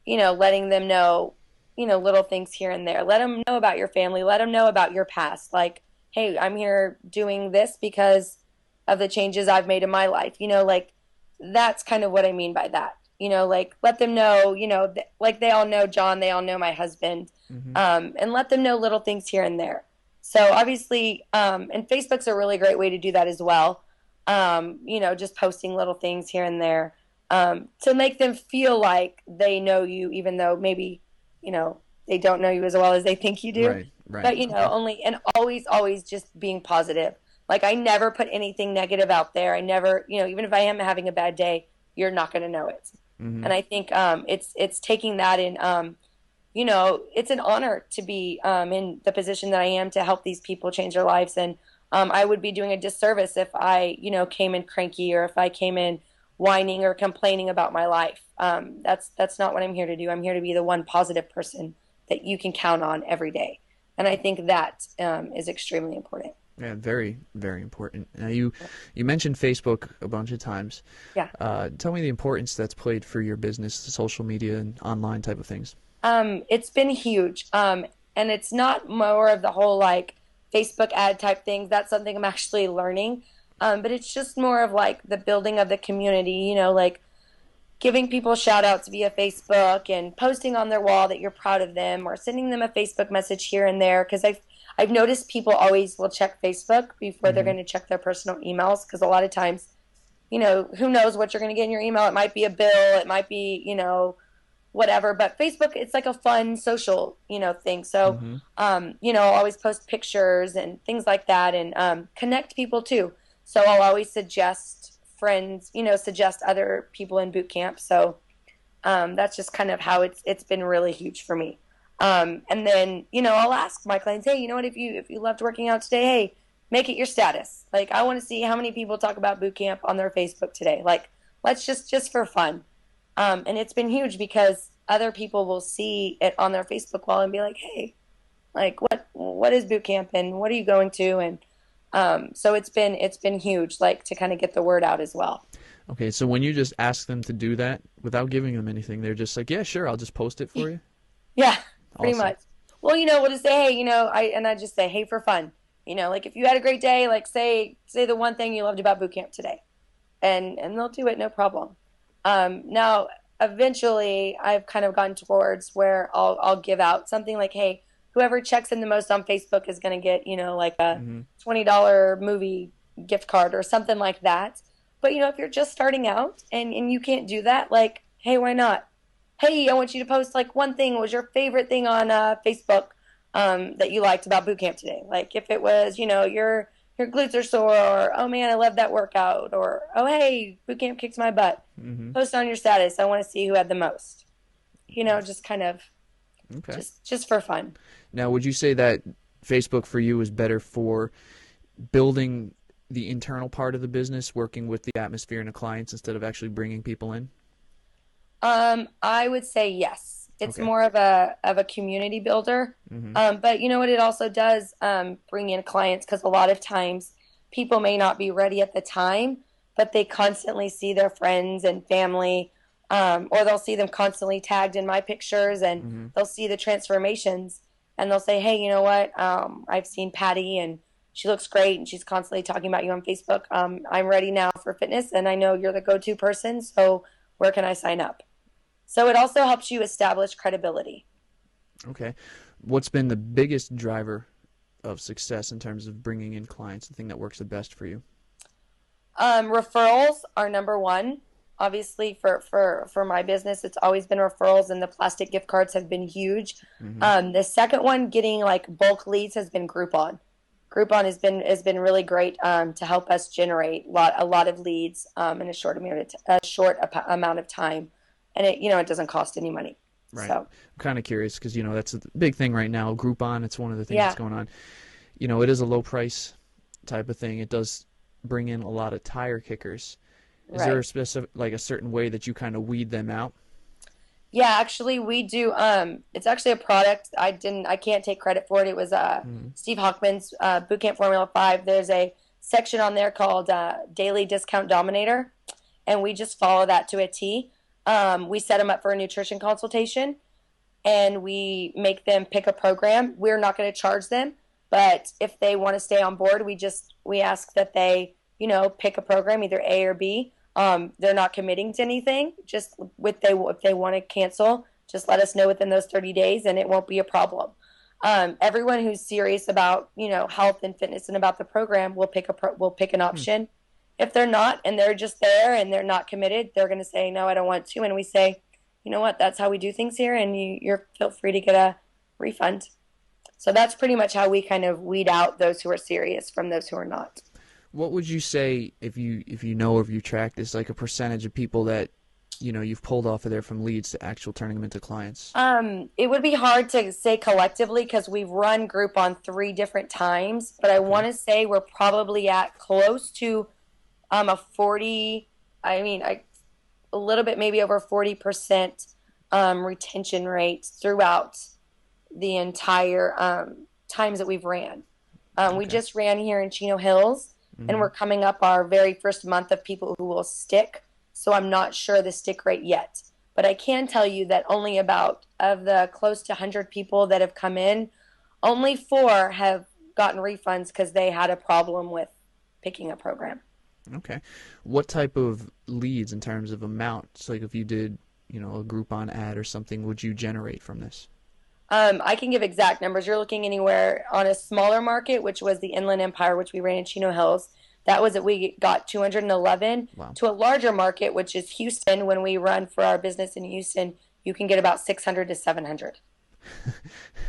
letting them know, little things here and there. Let them know about your family. Let them know about your past. Like, hey, I'm here doing this because of the changes I've made in my life. Like that's kind of what I mean by that. Like let them know, like they all know John, they all know my husband, Hmm. and let them know little things here and there. So obviously, and Facebook's a really great way to do that as well. Just posting little things here and there, to make them feel like they know you, even though maybe, you know, they don't know you as well as they think you do. Right, right. But, Okay. only, and always, always just being positive. Like I never put anything negative out there. I never, even if I am having a bad day, you're not going to know it. Hmm. And I think it's taking that in. It's an honor to be in the position that I am, to help these people change their lives. And I would be doing a disservice if I, came in cranky, or if I came in whining or complaining about my life. That's not what I'm here to do. I'm here to be the one positive person that you can count on every day. And I think that is extremely important. Yeah, very, very important. Now you mentioned Facebook a bunch of times. Yeah. Tell me the importance that's played for your business, the social media and online type of things. It's been huge. And it's not more of the whole like Facebook ad type things. That's something I'm actually learning. But it's just more of like the building of the community, like giving people shout outs via Facebook and posting on their wall that you're proud of them or sending them a Facebook message here and there because I've noticed people always will check Facebook before they're Hmm. going to check their personal emails because a lot of times, who knows what you're going to get in your email. It might be a bill, it might be, whatever, but Facebook, it's like a fun social, thing. So, Hmm. I'll always post pictures and things like that and connect people too. So I'll always suggest friends, suggest other people in boot camp. So that's just kind of how it's been really huge for me. And then I'll ask my clients, hey, you know what? If you loved working out today, hey, make it your status. Like I want to see how many people talk about boot camp on their Facebook today. Like let's just for fun. And it's been huge because other people will see it on their Facebook wall and be like, hey, like what is boot camp and what are you going to? And so it's been huge, like to kind of get the word out as well. Okay, so when you just ask them to do that without giving them anything, they're just like, yeah, sure, I'll just post it for you. Yeah, pretty Awesome. much. Well, we'll just say, hey, I just say, hey, for fun, like if you had a great day, like say the one thing you loved about boot camp today, and they'll do it, no problem. Now, eventually, I've kind of gone towards where I'll give out something like, hey, whoever checks in the most on Facebook is going to get, like a Hmm. $20 movie gift card or something like that. But if you're just starting out and you can't do that, like, hey, why not? Hey, I want you to post like one thing. What was your favorite thing on Facebook that you liked about boot camp today? Like if it was, your glutes are sore, or oh man, I love that workout, or oh hey, boot camp kicks my butt. Hmm. Post on your status. I want to see who had the most. Just kind of Okay. just for fun. Now, would you say that Facebook for you is better for building the internal part of the business, working with the atmosphere and the clients instead of actually bringing people in? I would say yes. It's Okay. more of a community builder. Hmm. But you know what? It also does bring in clients because a lot of times people may not be ready at the time, but they constantly see their friends and family, or they'll see them constantly tagged in my pictures, and Hmm. they'll see the transformations, and they'll say, "Hey, you know what? I've seen Patty, and she looks great, and she's constantly talking about you on Facebook. I'm ready now for fitness, and I know you're the go-to person. So where can I sign up?" So it also helps you establish credibility. Okay. What's been the biggest driver of success in terms of bringing in clients, the thing that works the best for you? Referrals are number one. Obviously, for my business, it's always been referrals, and the plastic gift cards have been huge. Hmm. The second one, getting like bulk leads, has been Groupon. Groupon has been really great to help us generate a lot of leads in a short amount of time, and it doesn't cost any money. Right. So I'm kind of curious because, that's a big thing right now. Groupon, it's one of the things that's yeah, going on. It is a low price type of thing. It does bring in a lot of tire kickers. Is there right. a specific, like a certain way that you kind of weed them out? Yeah, actually we do it's actually a product. I can't take credit for it. It was Hmm. Steve Hockman's Bootcamp Formula 5. There's a section on there called Daily Discount Dominator, and we just follow that to a T. We set them up for a nutrition consultation, and we make them pick a program. We're not going to charge them, but if they want to stay on board, we ask that they, pick a program, either A or B. They're not committing to anything. Just if they want to cancel, just let us know within those 30 days, and it won't be a problem. Everyone who's serious about health and fitness and about the program will pick an Hmm. option. If they're not and they're just there and they're not committed, they're going to say no, I don't want to, and we say, you know what, that's how we do things here, and you're feel free to get a refund. So that's pretty much how we kind of weed out those who are serious from those who are not. What would you say if you know or if you track this, like a percentage of people that you've pulled off of there from leads to actual turning them into clients? It would be hard to say collectively because we've run group on 3 different times, but I Okay. want to say we're probably at close to a 40. I mean, a little bit maybe over 40% retention rate throughout the entire times that we've ran. We Okay. just ran here in Chino Hills, and Hmm. we're coming up our very first month of people who will stick. So I'm not sure the stick rate yet. But I can tell you that only about of the close to 100 people that have come in, only 4 have gotten refunds because they had a problem with picking a program. Okay. What type of leads in terms of amounts, like if you did, a Groupon ad or something, would you generate from this? I can give exact numbers. You're looking anywhere on a smaller market, which was the Inland Empire, which we ran in Chino Hills. That was that we got 211 Wow. to a larger market, which is Houston. When we run for our business in Houston, you can get about 600 to 700.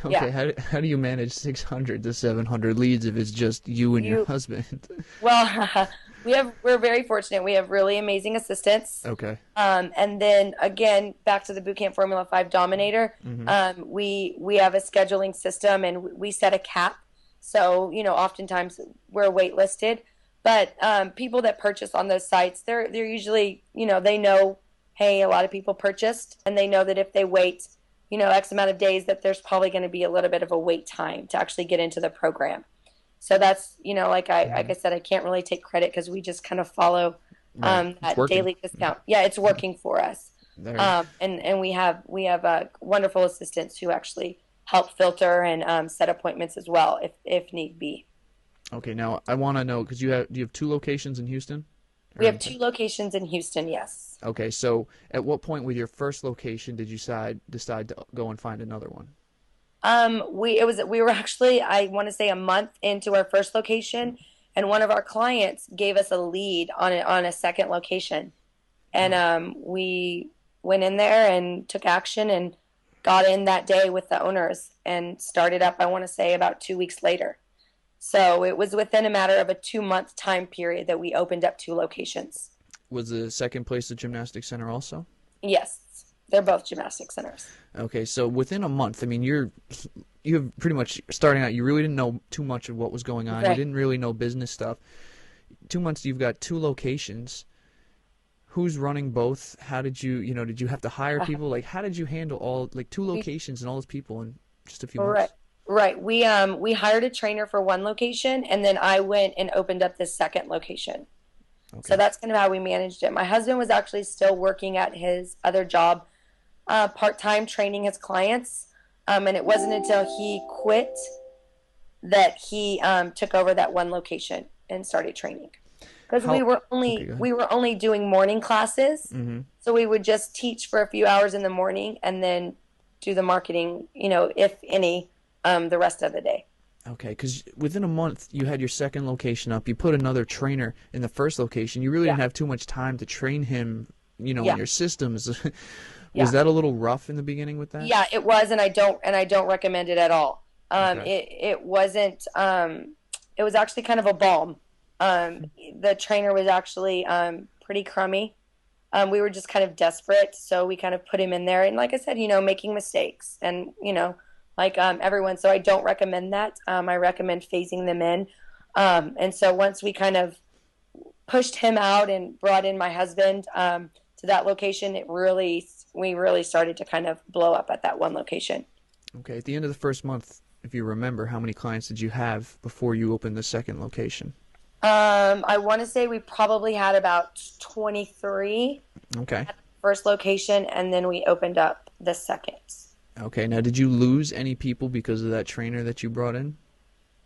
Yeah. Okay, how do you manage 600 to 700 leads if it's just you and your You husband? Well, we're very fortunate. We have really amazing assistants. Okay. And then again, back to the Bootcamp Formula 5 Dominator, Hmm. we have a scheduling system and we set a cap. So, oftentimes we're waitlisted. But people that purchase on those sites, they're usually, they know, hey, a lot of people purchased, and they know that if they wait, X amount of days, that there's probably going to be a little bit of a wait time to actually get into the program. So that's, like I Hmm. said, I can't really take credit because we just kind of follow Right. It's that working. daily discount. Yeah, it's working for us. There. And we have wonderful assistants who actually help filter and set appointments as well if need be. Okay, now I want to know because do you have two locations in Houston? We Or have 2 locations in Houston. Yes. okay, so at what point with your first location did you decide to go and find another one? We were actually, I want to say, a month into our first location, and one of our clients gave us a lead on a second location, and Oh, we went in there and took action and got in that day with the owners and started up. I want to say about 2 weeks later. So it was within a matter of a 2 month time period that we opened up 2 locations. was the second place the gymnastic center also? Yes, they're both gymnastic centers. Okay, so within a month, I mean, you're pretty much starting out. You really didn't know too much of what was going on. You Right. didn't really know business stuff. 2 months, you've got two locations. Who's running both? How did did you have to hire people? Like, how did you handle all, like, two We locations and all those people in just a few Right. months? Right. We hired a trainer for one location and then I went and opened up this second location. So Okay. that's kind of how we managed it. My husband was actually still working at his other job, part-time training his clients. And it wasn't until he quit that he took over that one location and started training. Because we How? were Okay, only go ahead. we were only doing morning classes. Mm-hmm. So we would just teach for a few hours in the morning and then do the marketing, if any, the rest of the day. Okay, because within a month you had your second location up. You put another trainer in the first location. You really Yeah, didn't have too much time to train him, in yeah, your systems. Was yeah, that a little rough in the beginning with that? yeah. It was, and I don't recommend it at all. Okay. It wasn't. It was actually kind of a balm. The trainer was actually pretty crummy. We were just kind of desperate, so we kind of put him in there. And like I said, making mistakes, and like everyone. So I don't recommend that. I recommend phasing them in. And so once we kind of pushed him out and brought in my husband to that location, we really started to kind of blow up at that one location. Okay. At the end of the first month, if you remember, how many clients did you have before you opened the second location? I want to say we probably had about 23 Okay. at the first location, and then we opened up the second. Okay. Now, did you lose any people because of that trainer that you brought in?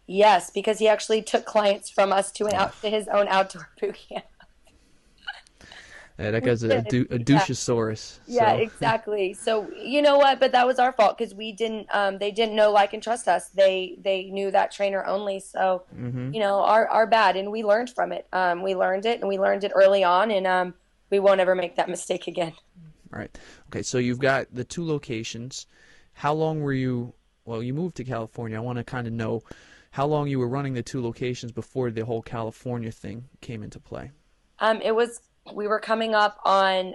Yes, because he actually took clients from us Ugh. to his own outdoor boot camp. Yeah, that We guy's did. a Yeah. douchosaurus. Yeah, So, exactly. So you know what? But that was our fault because we didn't. They didn't know, like, and trust us. They knew that trainer only. So, mm-hmm. our bad, and we learned from it. We learned it, and we learned it early on, and we won't ever make that mistake again. All right. Okay. So you've got the two locations. How long were you? Well, you moved to California. I want to kind of know how long you were running the two locations before the whole California thing came into play. It was we were coming up on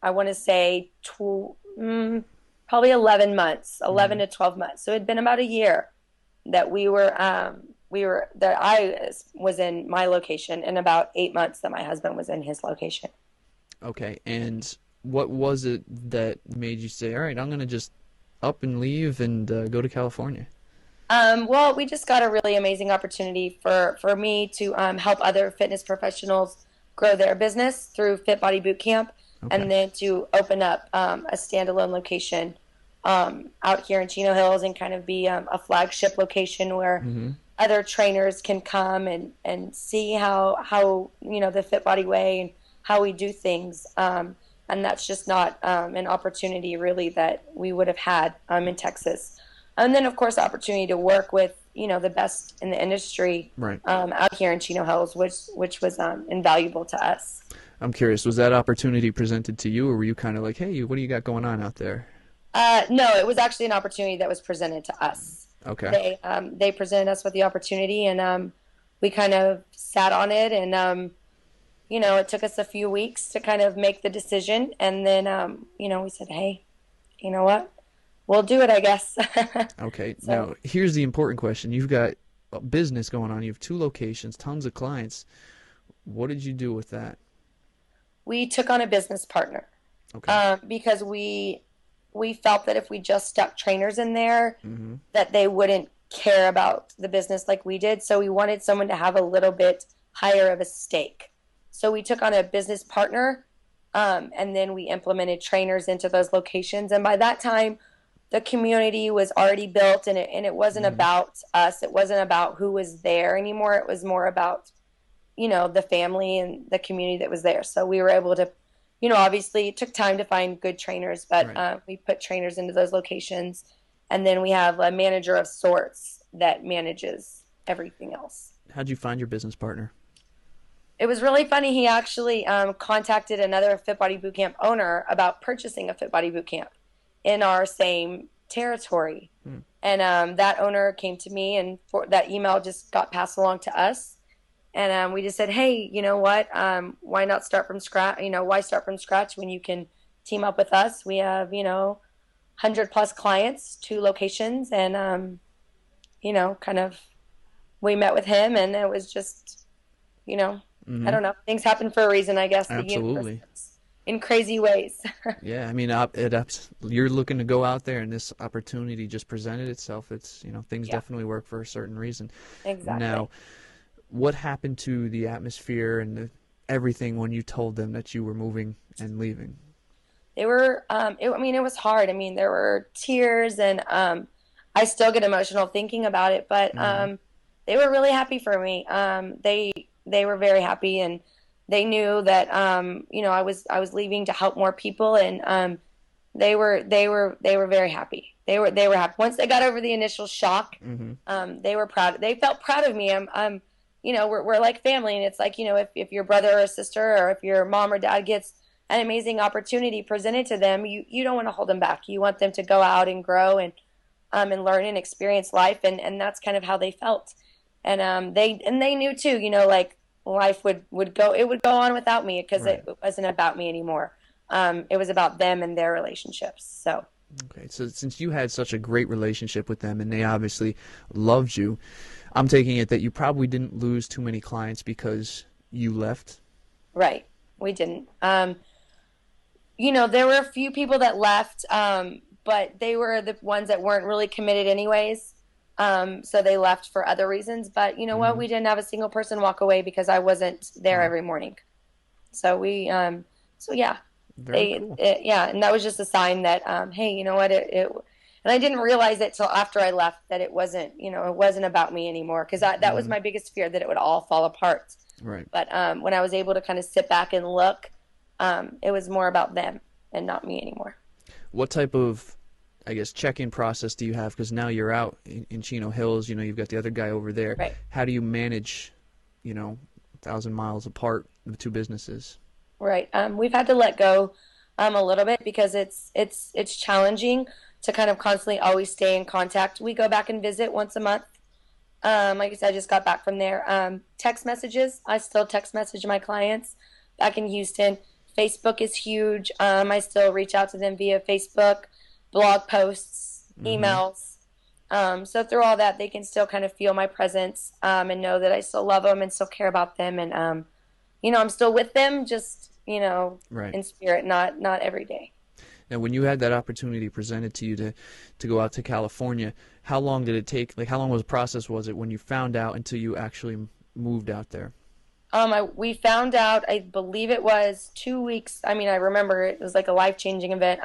I want to say probably 11 months, Mm-hmm. 11 to 12 months. So it had been about a year that that I was in my location, and about 8 months that my husband was in his location. Okay. And what was it that made you say, "All right, I'm gonna just up and leave and go to California"? Well, we just got a really amazing opportunity for me to help other fitness professionals grow their business through Fit Body Boot Camp, Okay. and then to open up a standalone location out here in Chino Hills and kind of be a flagship location where Mm-hmm. other trainers can come and see how the Fit Body Way and how we do things. And that's just not an opportunity really that we would have had in Texas. And then of course opportunity to work with the best in the industry Right. out here in Chino Hills, which was invaluable to us. I'm curious, was that opportunity presented to you, or were you kind of like, hey, what do you got going on out there? No, it was actually an opportunity that was presented to us. Okay. They presented us with the opportunity, and we kind of sat on it, and it took us a few weeks to kind of make the decision, and then we said, hey, you know what, we'll do it, I guess. Okay. So Now, here's the important question. You've got a business going on. You have two locations, tons of clients. What did you do with that? we took on a business partner Okay. because we felt that if we just stuck trainers in there, Mm-hmm. that they wouldn't care about the business like we did. So we wanted someone to have a little bit higher of a stake. So we took on a business partner, and then we implemented trainers into those locations. And by that time, the community was already built, and it wasn't Mm-hmm. about us. It wasn't about who was there anymore. It was more about the family and the community that was there. So we were able to, obviously it took time to find good trainers, but Right. we put trainers into those locations. And then we have a manager of sorts that manages everything else. How'd you find your business partner? It was really funny. He actually contacted another Fit Body Bootcamp owner about purchasing a Fit Body Bootcamp in our same territory. Hmm. And that owner came to me, and that email just got passed along to us. And we just said, hey, you know what? Why not start from scratch? Why start from scratch when you can team up with us? We have, 100 plus clients, two locations, and, kind of we met with him, and it was just, I Mm-hmm. don't know. Things happen for a reason, I guess. The universe Absolutely. works in crazy ways. Yeah, I mean, you're looking to go out there, and this opportunity just presented itself. It's, things Yeah, definitely work for a certain reason. exactly. Now, what happened to the atmosphere and everything when you told them that you were moving and leaving? They were, I mean, it was hard. I mean, there were tears, and I still get emotional thinking about it, but Mm-hmm. they were really happy for me. They were very happy, and they knew that I was leaving to help more people, and they were very happy. They were happy once they got over the initial shock. Mm-hmm. They were proud. They felt proud of me. We're like family, and it's like if your brother or sister or if your mom or dad gets an amazing opportunity presented to them, you don't want to hold them back. You want them to go out and grow and learn and experience life, and that's kind of how they felt. And they knew too, like life would go on without me because Right. it wasn't about me anymore. It was about them and their relationships. So Okay. So since you had such a great relationship with them and they obviously loved you, I'm taking it that you probably didn't lose too many clients because you left. right, we didn't. There were a few people that left, but they were the ones that weren't really committed anyways. So they left for other reasons. But you know what? Mm-hmm. We didn't have a single person walk away because I wasn't there Wow. every morning. So so yeah, Very cool. yeah, and that was just a sign that, hey, you know what? And I didn't realize it till after I left that it wasn't about me anymore because that was Mm-hmm. my biggest fear, that it would all fall apart. Right. But when I was able to kind of sit back and look, it was more about them and not me anymore. What type of, I guess, check-in process do you have? Because now you're out in Chino Hills, you've got the other guy over there. Right. How do you manage, 1,000 miles apart, the two businesses? Right. We've had to let go a little bit because it's challenging to kind of constantly always stay in contact. We go back and visit once a month. Like I said, I just got back from there. Text messages. I still text message my clients back in Houston. Facebook is huge. I still reach out to them via Facebook, blog posts, Mm-hmm. emails. So through all that, they can still kind of feel my presence, and know that I still love them and still care about them, and I'm still with them, just Right. in spirit, not every day. Now, when you had that opportunity presented to you to go out to California, how long did it take? Like, how long was the process was it when you found out until you actually moved out there? We found out, I believe it was 2 weeks. I mean, I remember it was like a life-changing event.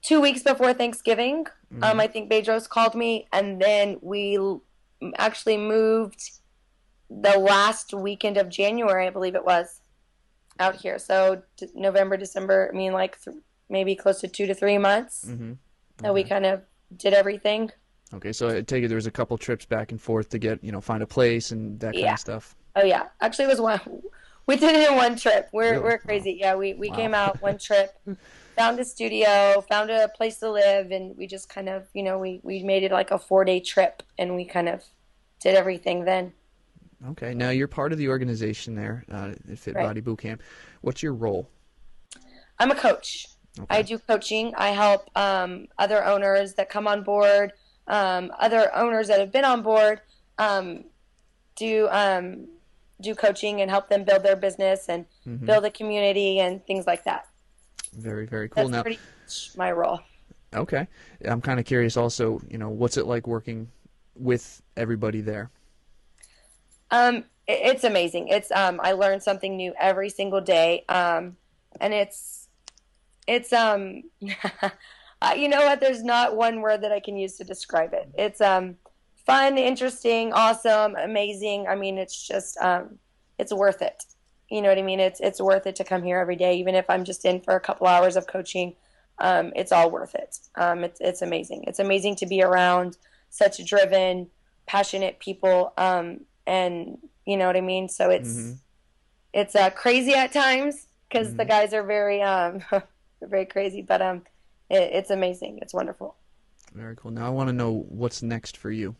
2 weeks before Thanksgiving, Mm-hmm. I think Bedros called me, and then actually moved the last weekend of January, I believe it was, out here. So November, December, I mean, like maybe close to 2 to 3 months Mm-hmm. that we Okay. kind of did everything. Okay, so I take it there was a couple trips back and forth to get, find a place and that kind Yeah. of stuff. Oh yeah. Actually, it was one. We did it in one trip. Really? We're Oh, crazy. Yeah, we wow. came out one trip, found a studio, found a place to live, and we just kind of, we made it like a 4 day trip, and we kind of did everything then. Okay, now you're part of the organization there at Fit Right. Body Bootcamp. What's your role? I'm a coach. I Okay. do coaching. I help other owners that come on board, other owners that have been on board, um, do do coaching and help them build their business and Mm-hmm. build a community and things like that. Very, very cool. That's Now, pretty much my role. okay, I'm kind of curious also, what's it like working with everybody there? It's amazing. It's I learn something new every single day. And it's you know what? There's not one word that I can use to describe it. It's fun, interesting, awesome, amazing. I mean, it's just it's worth it. You know what I mean? It's worth it to come here every day, even if I'm just in for a couple hours of coaching. It's all worth it. It's amazing. It's amazing to be around such driven, passionate people. And you know what I mean? So Mm-hmm. it's crazy at times because the Mm-hmm. guys are very they're very crazy, but it's amazing. It's wonderful. Very cool. Now I want to know what's next for you.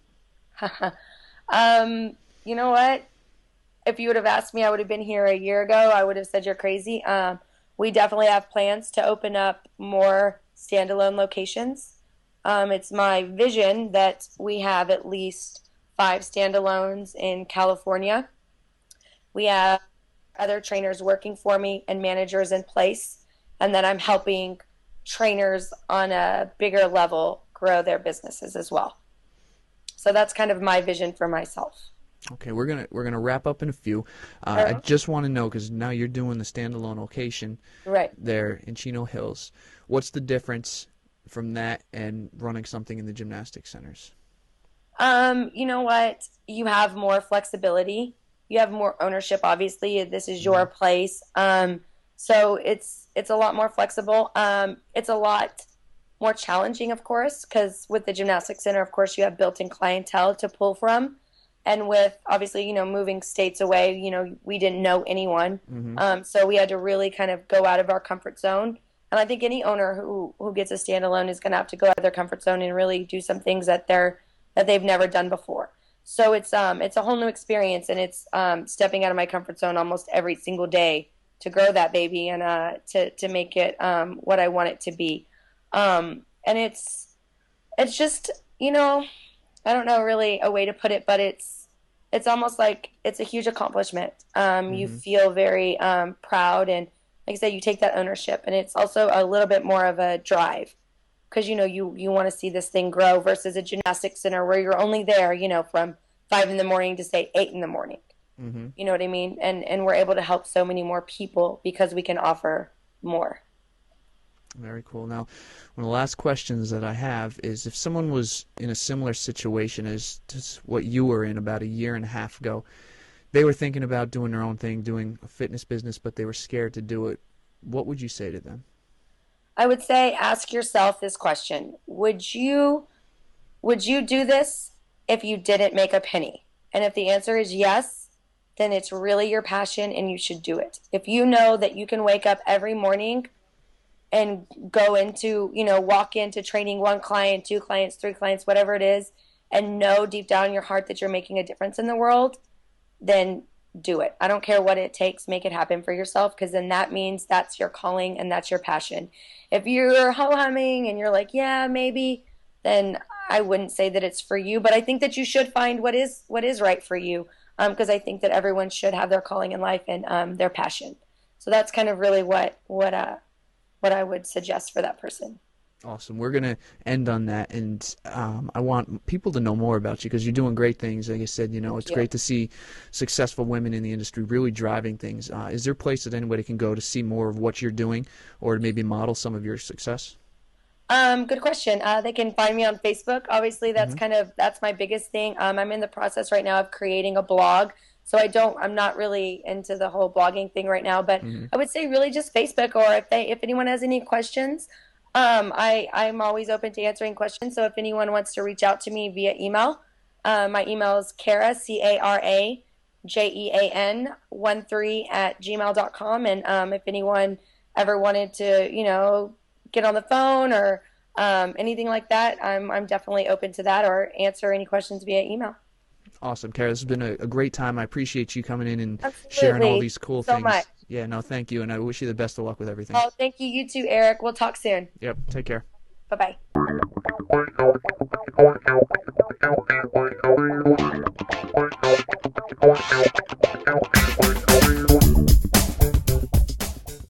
You know what? If you would have asked me, I would have been here a year ago. I would have said you're crazy. We definitely have plans to open up more standalone locations. It's my vision that we have at least 5 standalones in California. We have other trainers working for me and managers in place, and then I'm helping trainers on a bigger level grow their businesses as well. So that's kind of my vision for myself. Okay, we're gonna wrap up in a few. I Uh, just want to know because now you're doing the standalone location right. there in Chino Hills. What's the difference from that and running something in the gymnastic centers? You know what? You have more flexibility. You have more ownership. Obviously, this is Mm-hmm. your place. So it's a lot more flexible. It's a lot more challenging, of course, because with the gymnastics center, of course, you have built-in clientele to pull from, and with obviously, moving states away, we didn't know anyone, Mm-hmm. so we had to really kind of go out of our comfort zone. And I think any owner who gets a standalone is going to have to go out of their comfort zone and really do some things that they've never done before. So it's a whole new experience, and it's stepping out of my comfort zone almost every single day to grow that baby and to make it what I want it to be. And it's just, I don't know really a way to put it, but it's almost like it's a huge accomplishment. You Mm-hmm. feel very proud, and like I said, you take that ownership, and it's also a little bit more of a drive because you want to see this thing grow versus a gymnastics center where you're only there, from 5 in the morning to say 8 in the morning. Mm-hmm. You know what I mean? And we're able to help so many more people because we can offer more. Very cool. Now, one of the last questions that I have is if someone was in a similar situation as to what you were in about a year and a half ago, they were thinking about doing their own thing, doing a fitness business, but they were scared to do it, what would you say to them? I would say ask yourself this question. Would you do this if you didn't make a penny? And if the answer is yes, then it's really your passion and you should do it. If you know that you can wake up every morning and go into, walk into training one client, two clients, three clients, whatever it is, and know deep down in your heart that you're making a difference in the world, then do it. I don't care what it takes, make it happen for yourself because then that means that's your calling and that's your passion. If you're ho humming and you're like, yeah, maybe, then I wouldn't say that it's for you, but I think that you should find what is right for you because I think that everyone should have their calling in life and their passion. So that's kind of really what I would suggest for that person. Awesome. We're going to end on that, and I want people to know more about you because you're doing great things. Like I said, Thank it's you. great to see successful women in the industry really driving things. Is there a place that anybody can go to see more of what you're doing or to maybe model some of your success? Good question. They can find me on Facebook. Obviously, Hmm. that's my biggest thing. I'm in the process right now of creating a blog. So I'm not really into the whole blogging thing right now, but Hmm. I would say really just Facebook, or if anyone has any questions, I'm always open to answering questions. So if anyone wants to reach out to me via email, my email is Cara, CARAJEAN 13 at gmail.com. And if anyone ever wanted to, get on the phone or anything like that, I'm definitely open to that or answer any questions via email. Awesome, Kara. This has been a great time. I appreciate you coming in and sharing all Absolutely. these cool So much. things. Yeah, no, thank you, and I wish you the best of luck with everything. Oh, thank you. You too, Eric. We'll talk soon. Yep, take care. Bye bye.